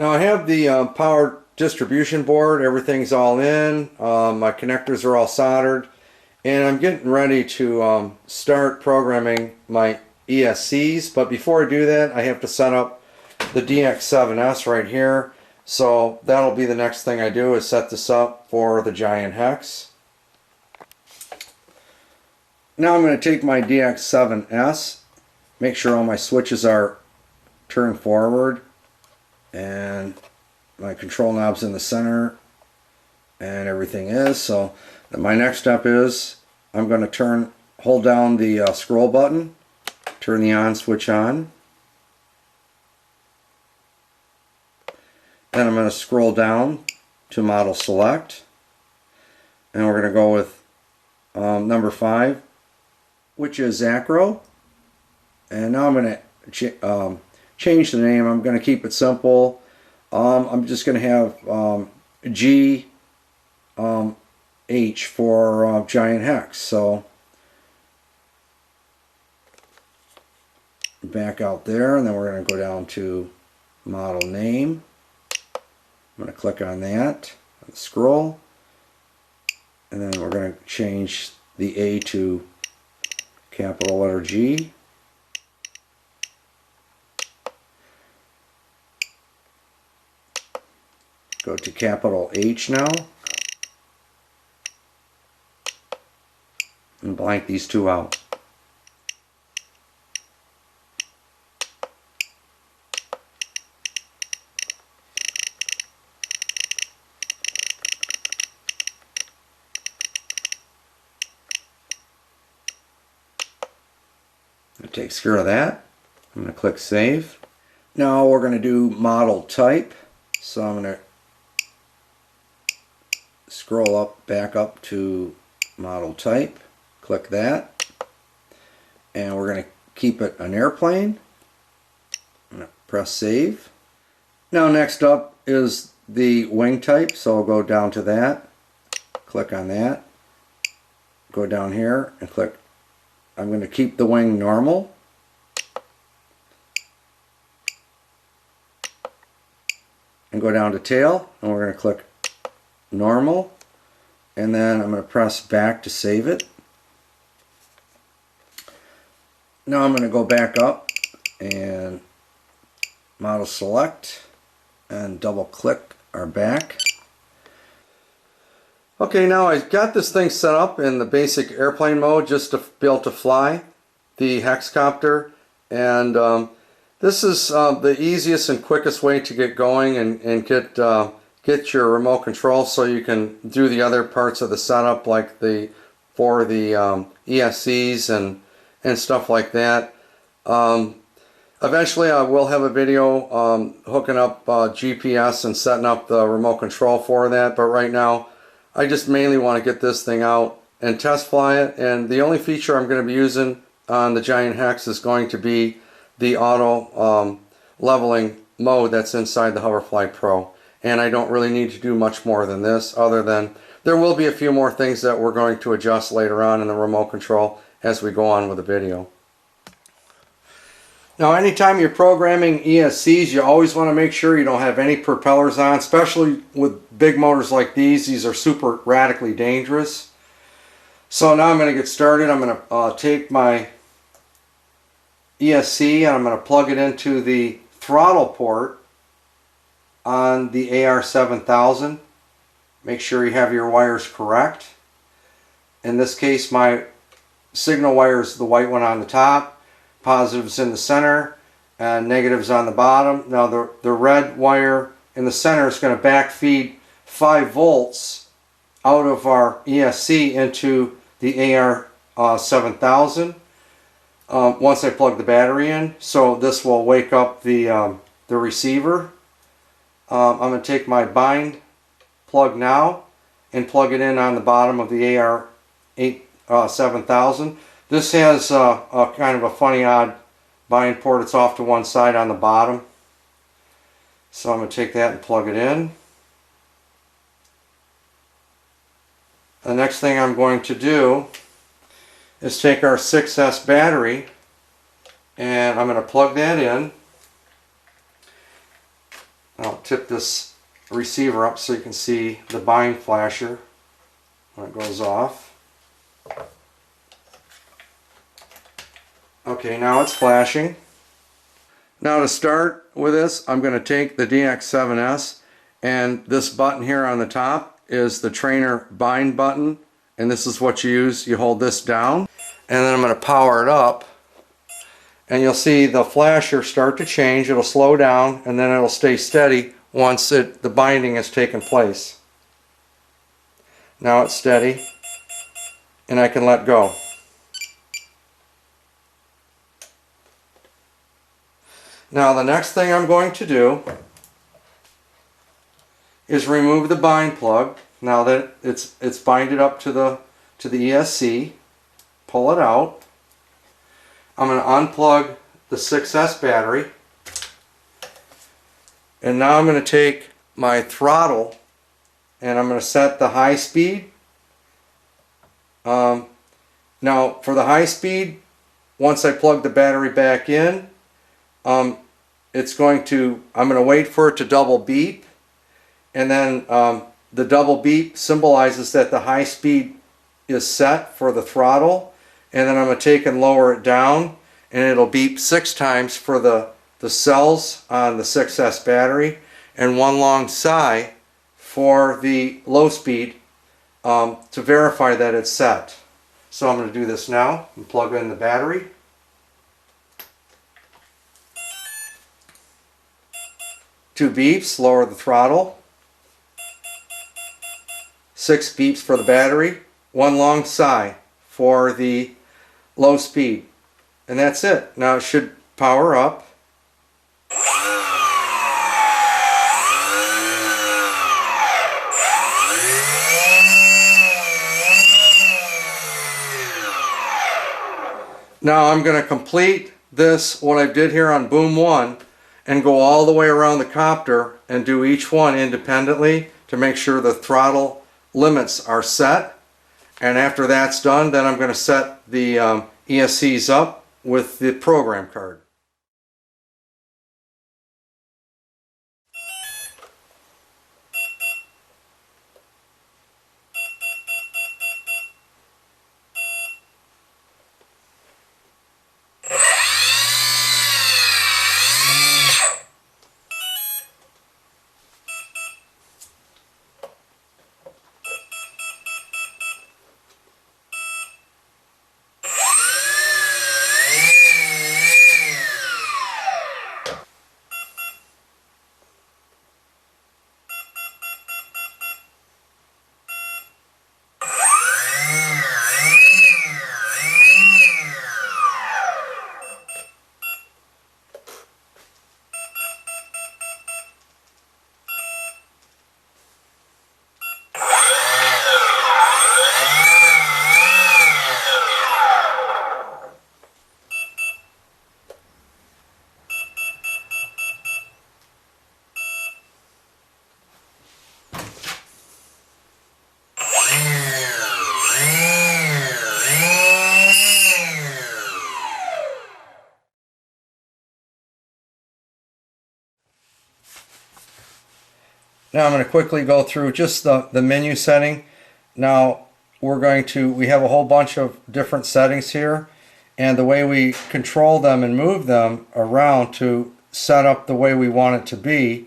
Now I have the power distribution board, everything's all in, my connectors are all soldered, and I'm getting ready to start programming my ESCs, but before I do that I have to set up the DX7S right here, so that'll be the next thing I do, is set this up for the Giant Hex. Now I'm going to take my DX7S, make sure all my switches are turned forward, and my control knob's in the center, and everything is. So my next step is I'm going to hold down the scroll button, turn the on switch on, then I'm going to scroll down to model select, and we're going to go with number 5, which is Acro. And now I'm going to change the name. I'm going to keep it simple. I'm just going to have H for Giant Hex. So back out there, and then we're going to go down to model name. I'm going to click on that, scroll, and then we're going to change the A to capital letter G. Go to capital H now, and blank these two out. That takes care of that. I'm going to click Save. Now we're going to do model type. So I'm going to scroll up, back up to model type, click that, and we're going to keep it an airplane. I'm going to press Save. Now next up is the wing type, so I'll go down to that, click on that, go down here and click. I'm going to keep the wing normal, and go down to tail, and we're going to click normal, and then I'm going to press back to save it. Now I'm going to go back up and model select and double click our back. Okay, now I've got this thing set up in the basic airplane mode just to be able to fly the Hexacopter, and this is the easiest and quickest way to get going and get your remote control so you can do the other parts of the setup, like for the ESCs and stuff like that. Eventually I will have a video hooking up GPS and setting up the remote control for that, but right now I just mainly want to get this thing out and test fly it, and the only feature I'm going to be using on the Giant Hex is going to be the auto leveling mode that's inside the Hoverfly Pro. And I don't really need to do much more than this, other than there will be a few more things that we're going to adjust later on in the remote control as we go on with the video. Now anytime you're programming ESCs, you always want to make sure you don't have any propellers on, especially with big motors like these. These are super radically dangerous. So now I'm going to get started. I'm going to take my ESC and I'm going to plug it into the throttle port on the AR7000. Make sure you have your wires correct. In this case, my signal wire is the white one on the top, positives in the center, and negatives on the bottom. Now the red wire in the center is going to backfeed 5 volts out of our ESC into the AR7000 once I plug the battery in. So this will wake up the receiver. I'm going to take my bind plug now and plug it in on the bottom of the AR7000. This has a kind of a funny odd bind port. It's off to one side on the bottom. So I'm going to take that and plug it in. The next thing I'm going to do is take our 6S battery and I'm going to plug that in. I'll tip this receiver up so you can see the bind flasher when it goes off. Okay, now it's flashing. Now to start with this, I'm going to take the DX7S, and this button here on the top is the trainer bind button, and this is what you use. You hold this down, and then I'm going to power it up, and you'll see the flasher start to change. It'll slow down, and then it'll stay steady once the binding has taken place. Now it's steady, and I can let go. Now the next thing I'm going to do is remove the bind plug. Now that it's binded up to the ESC, pull it out. I'm going to unplug the 6S battery, and now I'm going to take my throttle and I'm going to set the high speed. Now for the high speed, once I plug the battery back in, I'm going to wait for it to double beep, and then the double beep symbolizes that the high speed is set for the throttle, and then I'm going to take and lower it down, and it'll beep 6 times for the cells on the 6S battery, and 1 long sigh for the low speed to verify that it's set. So I'm going to do this now and plug in the battery. Two beeps, lower the throttle. 6 beeps for the battery. 1 long sigh for the low speed. And that's it. Now it should power up. Now I'm going to complete this, what I did here on boom 1, and go all the way around the copter and do each one independently to make sure the throttle limits are set. And after that's done, then I'm going to set the ESCs up with the program card. Now I'm going to quickly go through just the menu setting. Now we have a whole bunch of different settings here, and the way we control them and move them around to set up the way we want it to be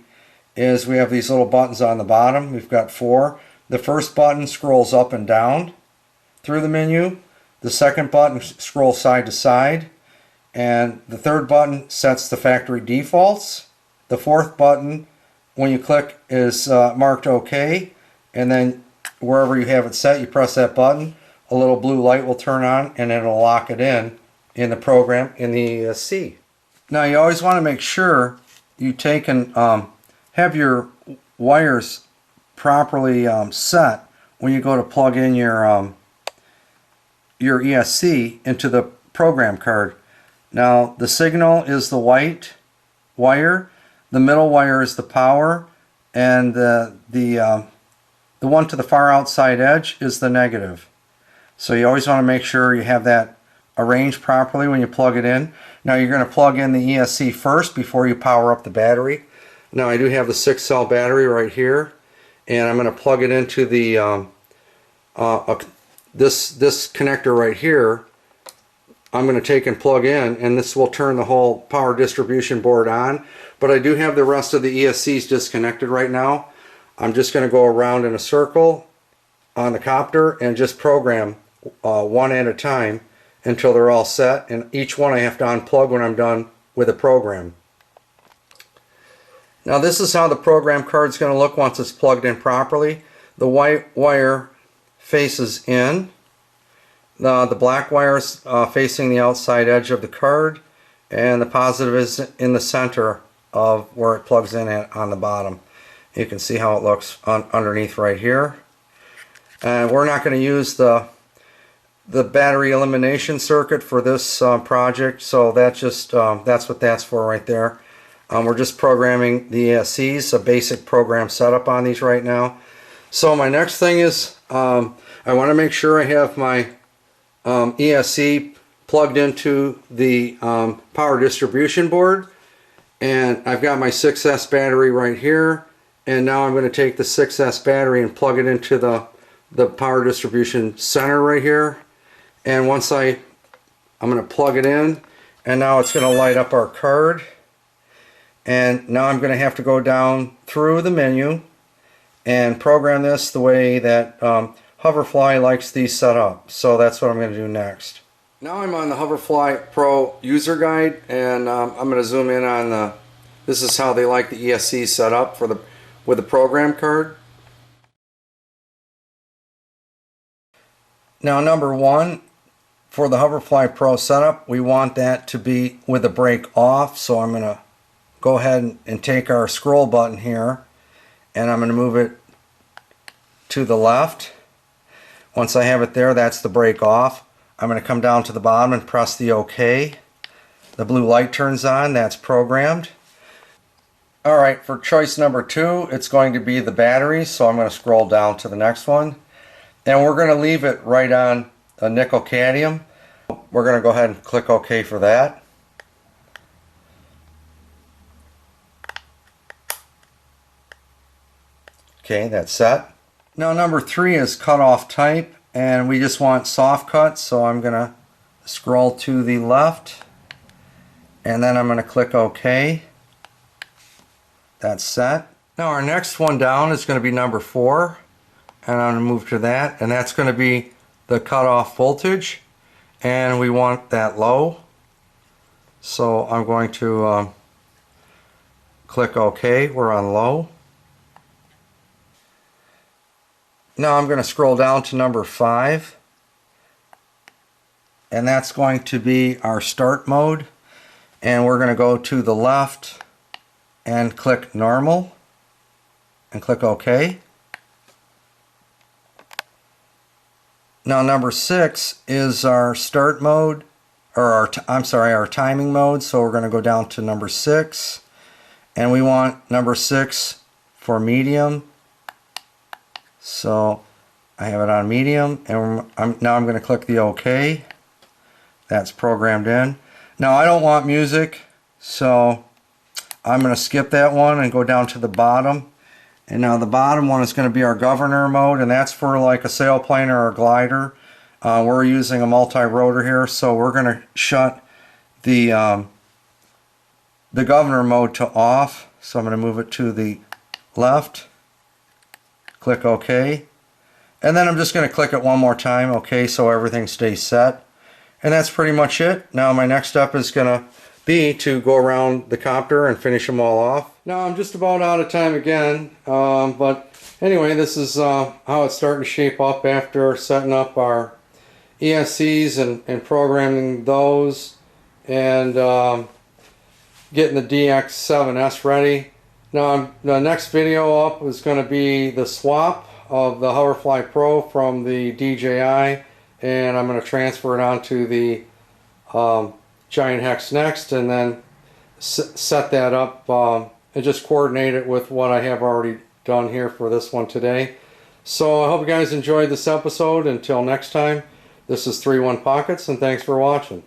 is we have these little buttons on the bottom. We've got 4. The first button scrolls up and down through the menu. The second button scrolls side to side, and the third button sets the factory defaults. The fourth button, when you click, is marked OK, and then wherever you have it set, you press that button, a little blue light will turn on and it'll lock it in the program in the ESC. Now you always want to make sure you take and have your wires properly set when you go to plug in your ESC into the program card. Now the signal is the white wire, the middle wire is the power, and the one to the far outside edge is the negative. So you always want to make sure you have that arranged properly when you plug it in. Now you're going to plug in the ESC first before you power up the battery. Now I do have the 6-cell battery right here, and I'm going to plug it into the this connector right here. I'm going to take and plug in, and this will turn the whole power distribution board on. But I do have the rest of the ESCs disconnected right now. I'm just going to go around in a circle on the copter and just program one at a time until they're all set, and each one I have to unplug when I'm done with the program. Now this is how the program card is going to look once it's plugged in properly. The white wire faces in. The black wire is facing the outside edge of the card, and the positive is in the center of where it plugs in at on the bottom. You can see how it looks underneath right here. And we're not going to use the battery elimination circuit for this project, so that's just that's what that's for right there. We're just programming the ESCs, a basic program setup on these right now. So my next thing is I want to make sure I have my ESC plugged into the power distribution board, and I've got my 6S battery right here, and now I'm going to take the 6S battery and plug it into the power distribution center right here. And once I'm going to plug it in, and now it's going to light up our card. And now I'm going to have to go down through the menu and program this the way that Hoverfly likes these set up. So that's what I'm going to do next. Now I'm on the Hoverfly Pro user guide, and I'm going to zoom in on this is how they like the ESC set up for with the program card. Now number one, for the Hoverfly Pro setup, we want that to be with the brake off. So I'm going to go ahead and take our scroll button here, and I'm going to move it to the left. Once I have it there, that's the brake off. I'm going to come down to the bottom and press the OK. The blue light turns on. That's programmed. Alright, for choice number 2, it's going to be the battery, so I'm going to scroll down to the next one. And we're going to leave it right on a nickel cadmium. We're going to go ahead and click OK for that. Okay, that's set. Now number 3 is cutoff type, and we just want soft cut, so I'm going to scroll to the left, and then I'm going to click OK. That's set. Now our next one down is going to be number 4, and I'm going to move to that, and that's going to be the cutoff voltage, and we want that low. So I'm going to click OK. We're on low. Now I'm going to scroll down to number 5, and that's going to be our start mode, and we're going to go to the left and click normal and click OK. Now number 6 is our start mode, or our timing mode, so we're going to go down to number 6, and we want number 6 for medium. So I have it on medium, and now I'm going to click the OK. That's programmed in. Now I don't want music, so I'm going to skip that one and go down to the bottom. And now the bottom one is going to be our governor mode, and that's for like a sailplane or a glider. We're using a multi-rotor here, so we're going to shut the governor mode to off. So I'm going to move it to the left. Click OK, and then I'm just going to click it one more time, OK, so everything stays set. And that's pretty much it. Now my next step is going to be to go around the copter and finish them all off. Now I'm just about out of time again, but anyway, this is how it's starting to shape up after setting up our ESCs and programming those, and getting the DX7S ready. Now the next video up is going to be the swap of the Hoverfly Pro from the DJI, and I'm going to transfer it onto the Giant Hex next, and then set that up and just coordinate it with what I have already done here for this one today. So I hope you guys enjoyed this episode. Until next time, this is 3-1 Pockets, and thanks for watching.